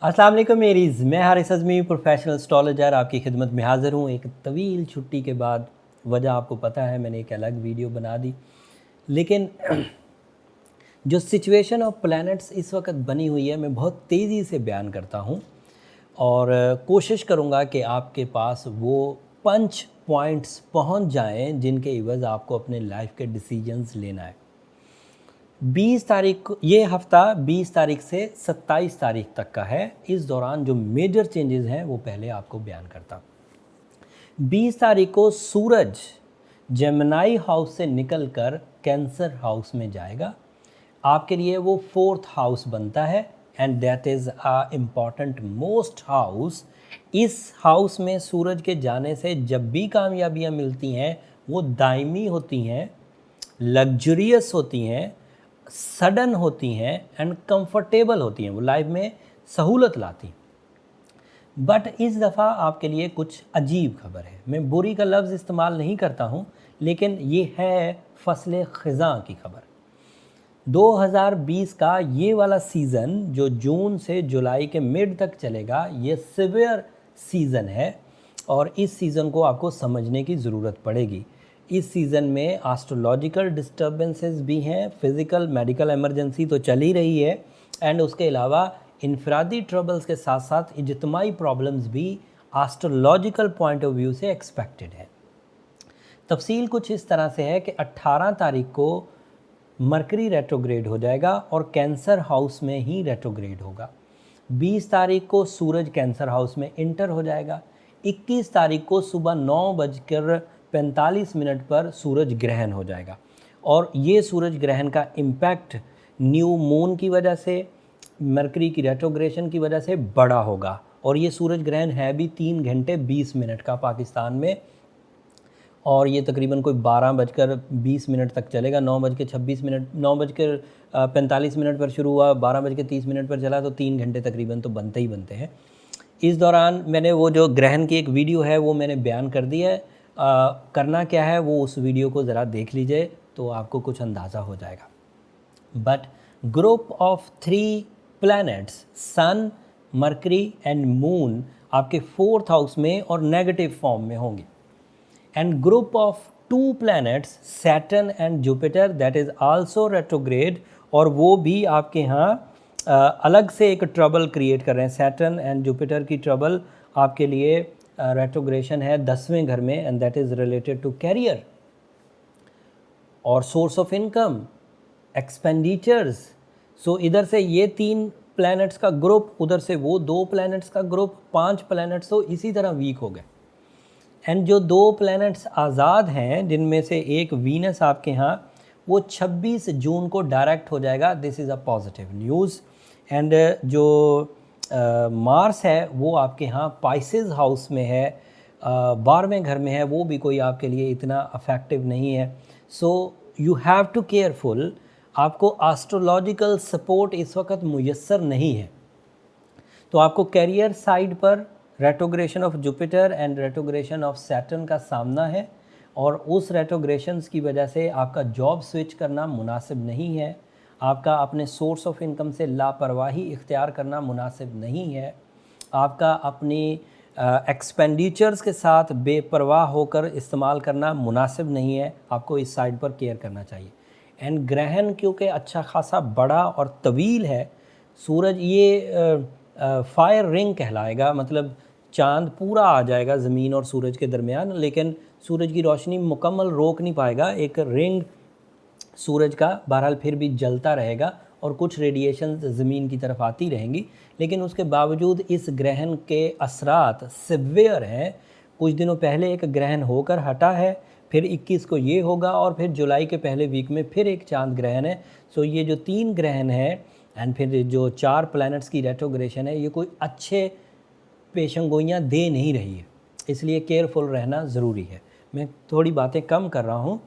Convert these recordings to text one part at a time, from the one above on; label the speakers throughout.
Speaker 1: अस्सलाम वालेकुम मेरीज़, मैं हारिस अज़मी प्रोफेशनल एस्ट्रोलॉजर आपकी खिदमत में हाज़िर हूँ। एक तवील छुट्टी के बाद वजह आपको पता है, मैंने एक अलग वीडियो बना दी। लेकिन जो सिचुएशन ऑफ प्लैनेट्स इस वक्त बनी हुई है, मैं बहुत तेज़ी से बयान करता हूँ और कोशिश करूँगा कि आपके पास वो पंच पॉइंट्स पहुँच जाएँ जिनके इवज़ आपको अपने लाइफ के डिसीजंस लेना है। 20 तारीख को ये हफ़्ता 20 तारीख से 27 तारीख तक का है। इस दौरान जो मेजर चेंजेस हैं वो पहले आपको बयान करता हूँ। 20 तारीख को सूरज जेमिनी हाउस से निकलकर कैंसर हाउस में जाएगा। आपके लिए वो 4th हाउस बनता है and that is a important most house. इस हाउस में सूरज के जाने से जब भी कामयाबियाँ मिलती हैं वो दायमी होती हैं, लग्जरियस होती हैं, सडन होती हैं एंड कंफर्टेबल होती हैं, वो लाइफ में सहूलत लाती हैं। बट इस दफ़ा आपके लिए कुछ अजीब खबर है। मैं बुरी का लफ्ज़ इस्तेमाल नहीं करता हूँ, लेकिन ये है फ़सल ख़ज़ां की खबर। 2020 का ये वाला सीज़न जो जून से जुलाई के मिड तक चलेगा, ये सीवियर सीज़न है और इस सीज़न को आपको समझने की ज़रूरत पड़ेगी। इस सीज़न में एस्ट्रोलॉजिकल डिस्टर्बेंसेस भी हैं, फिज़िकल मेडिकल इमरजेंसी तो चल ही रही है एंड उसके अलावा इनफरादी ट्रबल्स के साथ साथ इज्तिमाई प्रॉब्लम्स भी एस्ट्रोलॉजिकल पॉइंट ऑफ व्यू से एक्सपेक्टेड है। तफसील कुछ इस तरह से है कि 18 तारीख को मरकरी रेट्रोग्रेड हो जाएगा और कैंसर हाउस में ही रेट्रोग्रेड होगा। 20 तारीख को सूरज कैंसर हाउस में इंटर हो जाएगा। 21 तारीख को सुबह 9:45 पर सूरज ग्रहण हो जाएगा और ये सूरज ग्रहण का इम्पैक्ट न्यू मून की वजह से, मरकरी की रेट्रोग्रेशन की वजह से बड़ा होगा और ये सूरज ग्रहण है भी 3 घंटे 20 मिनट का पाकिस्तान में और ये तकरीबन कोई 12:20 तक चलेगा। 9:45 पर शुरू हुआ, 12:30 पर चला, तो 3 घंटे तकरीबन तो बनते ही बनते हैं। इस दौरान मैंने वो जो ग्रहण की एक वीडियो है वो मैंने बयान कर दी है। करना क्या है वो उस वीडियो को ज़रा देख लीजिए तो आपको कुछ अंदाज़ा हो जाएगा। But group of 3 planets sun, mercury and moon आपके 4th हाउस में और नेगेटिव फॉर्म में होंगे and group of 2 planets Saturn and Jupiter that is also retrograde और वो भी आपके यहाँ अलग से एक ट्रबल क्रिएट कर रहे हैं। सैटर्न एंड जुपिटर की ट्रबल आपके लिए रेट्रोग्रेशन है 10वें घर में and that is related to career और source of income, expenditures. So इधर से ये 3 प्लैनेट्स का ग्रुप, उधर से वो 2 प्लैनेट्स का ग्रुप, 5 प्लैनेट्स तो इसी तरह वीक हो गए। एंड जो 2 प्लैनेट्स आज़ाद हैं जिनमें से एक वीनस आपके यहाँ, वो 26 जून को डायरेक्ट हो जाएगा। This is a positive news. And जो मार्स है वो आपके यहाँ पाइसेस हाउस में है, 12वें घर में है, वो भी कोई आपके लिए इतना अफेक्टिव नहीं है। So you have to careful. आपको एस्ट्रोलॉजिकल सपोर्ट इस वक्त मुयस्सर नहीं है, तो आपको कैरियर साइड पर retrogression of Jupiter and retrogression of Saturn का सामना है और उस रेट्रोग्रेशंस की वजह से आपका जॉब स्विच करना मुनासिब नहीं है, आपका अपने सोर्स ऑफ इनकम से लापरवाही इख्तियार करना मुनासिब नहीं है, आपका अपनी एक्सपेंडिचर्स के साथ बेपरवाह होकर इस्तेमाल करना मुनासिब नहीं है। आपको इस साइड पर केयर करना चाहिए। एंड ग्रहण क्योंकि अच्छा खासा बड़ा और तवील है, सूरज ये फायर रिंग कहलाएगा, मतलब चांद पूरा आ जाएगा ज़मीन और सूरज के दरमियान, लेकिन सूरज की रोशनी मुकम्मल रोक नहीं पाएगा। एक रिंग सूरज का बहरहाल फिर भी जलता रहेगा और कुछ रेडिएशन ज़मीन की तरफ आती रहेंगी, लेकिन उसके बावजूद इस ग्रहण के असरात सिवियर हैं। कुछ दिनों पहले एक ग्रहण होकर हटा है, फिर 21 को ये होगा और फिर जुलाई के पहले वीक में फिर एक चांद ग्रहण है। सो ये जो 3 ग्रहण है एंड फिर जो 4 प्लैनेट्स की रेट्रोग्रेशन है, ये कोई अच्छे पेशंगोइयाँ दे नहीं रही है, इसलिए केयरफुल रहना ज़रूरी है। मैं थोड़ी बातें कम कर रहा हूँ,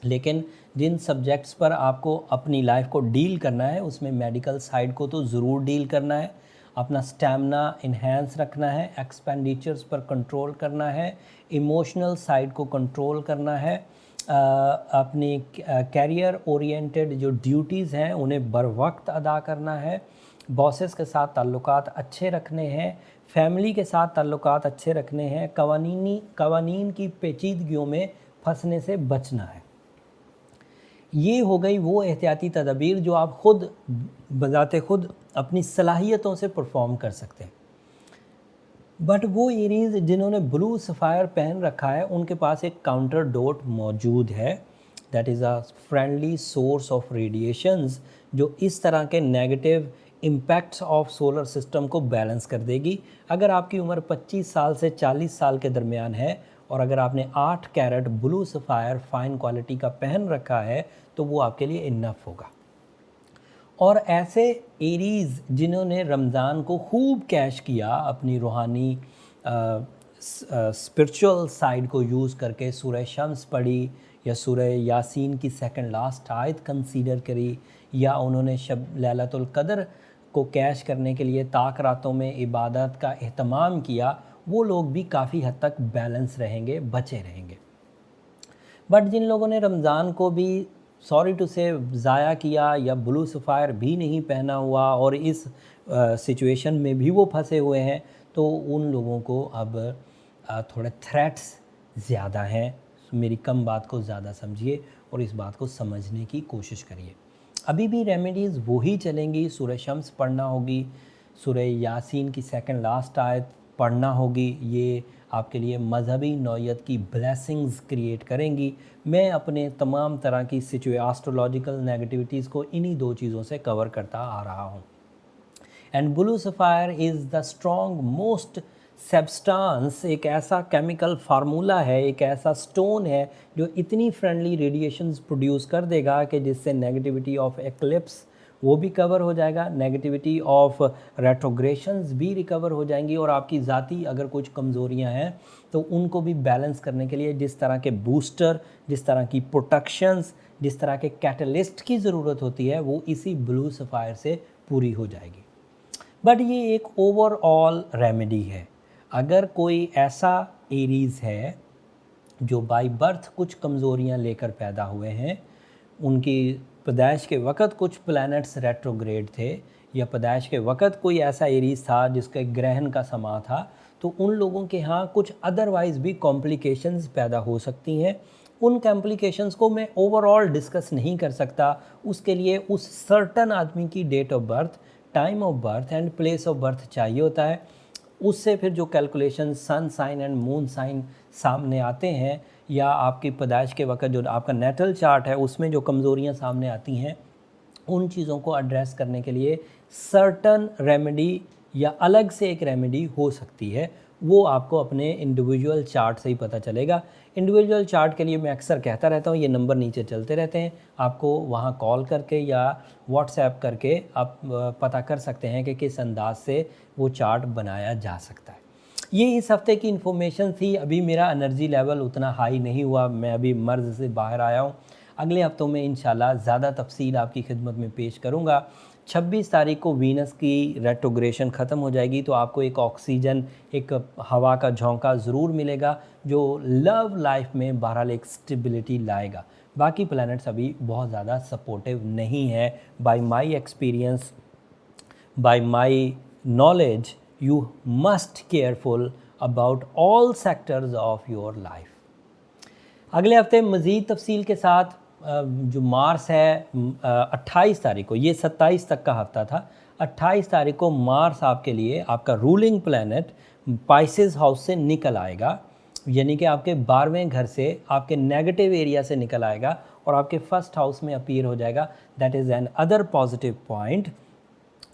Speaker 1: लेकिन जिन सब्जेक्ट्स पर आपको अपनी लाइफ को डील करना है उसमें मेडिकल साइड को तो ज़रूर डील करना है, अपना स्टैमिना इन्हेंस रखना है, एक्सपेंडिचर्स पर कंट्रोल करना है, इमोशनल साइड को कंट्रोल करना है, अपनी कैरियर ओरिएंटेड जो ड्यूटीज़ हैं उन्हें बर वक्त अदा करना है बॉसेस के साथ ताल्लुकात अच्छे रखने हैं, फैमिली के साथ ताल्लुकात अच्छे रखने हैं, कवानीन की पेचीदगियों में फंसने से बचना है। ये हो गई वो एहतियाती तदबीर जो आप खुद बजाते खुद अपनी सलाहियतों से परफॉर्म कर सकते हैं। बट वो एरीज़ जिन्होंने ब्लू सफ़ायर पहन रखा है उनके पास एक काउंटर डोट मौजूद है, that is a friendly source of radiations, जो इस तरह के negative impacts of solar system को बैलेंस कर देगी। अगर आपकी उम्र 25 साल से 40 साल के दरमियान है और अगर आपने 8 carat blue sapphire fine quality का पहन रखा है तो वो आपके लिए इनफ होगा। और ऐसे एरीज़ जिन्होंने रमज़ान को खूब कैश किया अपनी रूहानी स्पिरिचुअल साइड को यूज़ करके, सूरह शम्स पढ़ी या सूरह यासीन की सेकंड लास्ट आयत कंसीडर करी, या उन्होंने शब लैलतुल क़द्र को कैश करने के लिए ताक रातों में इबादत का एहतमाम किया, वो लोग भी काफ़ी हद तक बैलेंस रहेंगे, बचे रहेंगे। बट जिन लोगों ने रमज़ान को भी सॉरी टू से ज़ाया किया या ब्लू सफ़ायर भी नहीं पहना हुआ और इस सिचुएशन में भी वो फंसे हुए हैं, तो उन लोगों को अब थोड़े थ्रेट्स ज़्यादा हैं। मेरी कम बात को ज़्यादा समझिए और इस बात को समझने की कोशिश करिए। अभी भी रेमेडीज़ वही चलेंगी, सूरह शम्स पढ़ना होगी, सूरह यासीन की सेकंड लास्ट आयत पढ़ना होगी। ये आपके लिए मज़हबी नौयत की ब्लेसिंग्स क्रिएट करेंगी। मैं अपने तमाम तरह की एस्ट्रोलॉजिकल नेगेटिविटीज़ को इन्हीं दो चीज़ों से कवर करता आ रहा हूँ। And blue sapphire is the strong most substance, एक ऐसा केमिकल फार्मूला है, एक ऐसा स्टोन है जो इतनी फ्रेंडली रेडिएशंस प्रोड्यूस कर देगा कि जिससे नेगेटिविटी ऑफ एक्लिप्स वो भी कवर हो जाएगा, नेगेटिविटी ऑफ रेट्रोग्रेशंस भी रिकवर हो जाएंगी, और आपकी ज़ाती अगर कुछ कमज़ोरियां हैं तो उनको भी बैलेंस करने के लिए जिस तरह के बूस्टर, जिस तरह की प्रोटेक्शंस, जिस तरह के कैटलिस्ट की ज़रूरत होती है वो इसी ब्लू सफ़ायर से पूरी हो जाएगी। बट ये एक ओवरऑल रेमेडी है। अगर कोई ऐसा एरीज़ है जो बाय बर्थ कुछ कमज़ोरियां लेकर पैदा हुए हैं, उनकी पैदाइश के वक़्त कुछ प्लैनेट्स रेट्रोग्रेड थे, या पैदाइश के वक़्त कोई ऐसा एरीज़ था जिसके ग्रहण का समा था, तो उन लोगों के यहाँ कुछ अदरवाइज़ भी कॉम्प्लिकेशंस पैदा हो सकती हैं। उन कॉम्प्लिकेशंस को मैं ओवरऑल डिस्कस नहीं कर सकता, उसके लिए उस सर्टन आदमी की date of birth, time of birth and place of birth चाहिए होता है। उससे फिर जो calculation sun sign and moon sign सामने आते हैं, या आपकी पैदाइश के वक्त जो आपका नेटल चार्ट है उसमें जो कमज़ोरियां सामने आती हैं, उन चीज़ों को एड्रेस करने के लिए सर्टन रेमेडी या अलग से एक रेमेडी हो सकती है। वो आपको अपने इंडिविजुअल चार्ट से ही पता चलेगा। इंडिविजुअल चार्ट के लिए मैं अक्सर कहता रहता हूँ, ये नंबर नीचे चलते रहते हैं, आपको वहाँ कॉल करके या व्हाट्सएप करके आप पता कर सकते हैं कि किस अंदाज से वो चार्ट बनाया जा सकता है। ये इस हफ़्ते की इन्फॉर्मेशन थी। अभी मेरा एनर्जी लेवल उतना हाई नहीं हुआ, मैं अभी मर्ज़ से बाहर आया हूँ। अगले हफ्तों में इंशाल्लाह ज़्यादा तफसील आपकी खिदमत में पेश करूँगा। 26 तारीख को वीनस की रेट्रोग्रेशन ख़त्म हो जाएगी, तो आपको एक ऑक्सीजन, एक हवा का झोंका ज़रूर मिलेगा जो लव लाइफ में बहरहाल एक स्टेबिलिटी लाएगा। बाकी प्लैनेट्स अभी बहुत ज़्यादा सपोर्टिव नहीं है। Bye my experience, bye my knowledge, you must careful about all sectors of your life। अगले हफ्ते मज़ीद तफसील के साथ जो मार्स है 28 तारीख को, ये 27 तक का हफ्ता था, 28 तारीख को मार्स आपके लिए, आपका रूलिंग प्लैनेट पाइसेस हाउस से निकल आएगा, यानी कि आपके 12वें घर से, आपके नेगेटिव एरिया से निकल आएगा और आपके फर्स्ट हाउस में अपीयर हो जाएगा। That is an other positive point,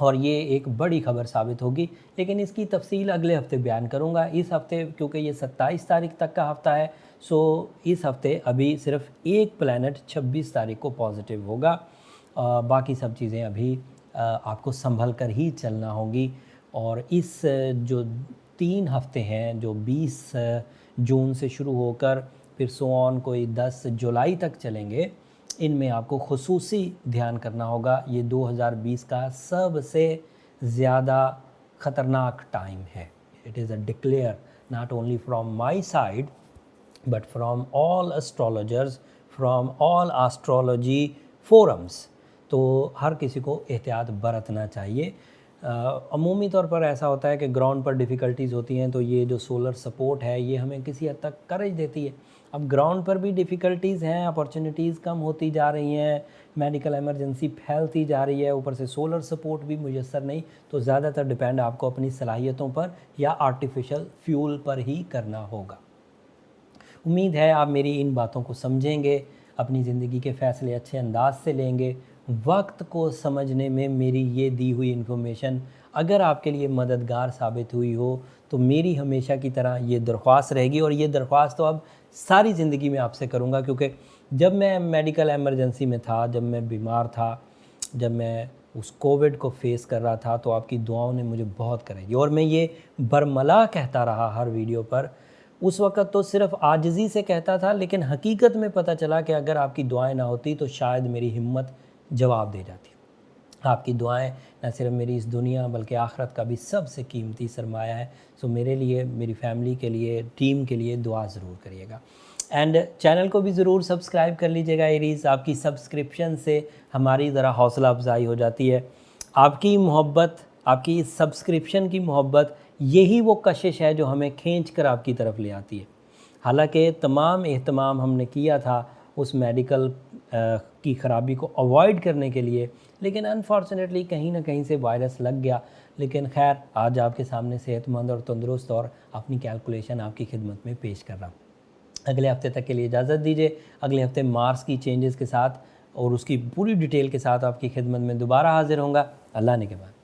Speaker 1: और ये एक बड़ी खबर साबित होगी, लेकिन इसकी तफसील अगले हफ्ते बयान करूँगा। इस हफ्ते क्योंकि ये 27 तारीख तक का हफ्ता है, सो इस हफ्ते अभी सिर्फ एक प्लैनेट 26 तारीख को पॉजिटिव होगा। बाकी सब चीज़ें अभी आपको संभल कर ही चलना होंगी। और इस जो 3 हफ्ते हैं जो 20 जून से शुरू होकर फिर सो ऑन कोई 10 जुलाई तक चलेंगे, इनमें आपको खुसूसी ध्यान करना होगा। ये 2020 का सबसे ज़्यादा ख़तरनाक टाइम है। It is a declare not only from my side but from all astrologers, from all astrology forums. तो हर किसी को एहतियात बरतना चाहिए। अमूमी तौर पर ऐसा होता है कि ग्राउंड पर डिफ़िकल्टीज़ होती हैं, तो ये जो सोलर सपोर्ट है ये हमें किसी हद तक करेज देती है। अब ग्राउंड पर भी डिफ़िकल्टीज़ हैं, अपॉर्चुनिटीज़ कम होती जा रही हैं, मेडिकल इमरजेंसी फैलती जा रही है, ऊपर से सोलर सपोर्ट भी मुयस्सर नहीं, तो ज़्यादातर डिपेंड आपको अपनी सलाहियतों पर या आर्टिफिशियल फ्यूल पर ही करना होगा। उम्मीद है आप मेरी इन बातों को समझेंगे, अपनी ज़िंदगी के फ़ैसले अच्छे अंदाज से लेंगे। वक्त को समझने में मेरी ये दी हुई इन्फॉर्मेशन अगर आपके लिए मददगार साबित हुई हो, तो मेरी हमेशा की तरह ये दरख्वास्त रहेगी, और ये दरख्वास्त तो अब सारी ज़िंदगी में आपसे करूँगा, क्योंकि जब मैं मेडिकल एमरजेंसी में था, जब मैं बीमार था, जब मैं उस कोविड को फेस कर रहा था, तो आपकी दुआओं ने मुझे बहुत करेगी, और मैं ये बरमला कहता रहा हर वीडियो पर। उस वक़्त तो सिर्फ़ आजिज़ी से कहता था, लेकिन हकीकत में पता चला कि अगर आपकी दुआएं ना होती तो शायद मेरी हिम्मत जवाब दे जाती। आपकी दुआएं न सिर्फ मेरी इस दुनिया बल्कि आखिरत का भी सबसे कीमती सरमाया है। सो मेरे लिए, मेरी फैमिली के लिए, टीम के लिए दुआ ज़रूर करिएगा, एंड चैनल को भी ज़रूर सब्सक्राइब कर लीजिएगा। एरीज़, आपकी सब्सक्रिप्शन से हमारी ज़रा हौसला अफजाई हो जाती है। आपकी मोहब्बत, आपकी इस सब्सक्रिप्शन की मोहब्बत, यही वो कशिश है जो हमें खींच कर आपकी तरफ ले आती है। हालांकि तमाम एहतमाम हमने किया था उस मेडिकल की ख़राबी को अवॉइड करने के लिए, लेकिन अनफॉर्चुनेटली कहीं ना कहीं से वायरस लग गया। लेकिन खैर, आज आपके सामने सेहतमंद और तंदुरुस्त और अपनी कैलकुलेशन आपकी खिदमत में पेश कर रहा हूँ। अगले हफ्ते तक के लिए इजाज़त दीजिए। अगले हफ्ते मार्स की चेंजेस के साथ और उसकी पूरी डिटेल के साथ आपकी खिदमत में दोबारा हाजिर होऊंगा। अल्लाह ने के बाद।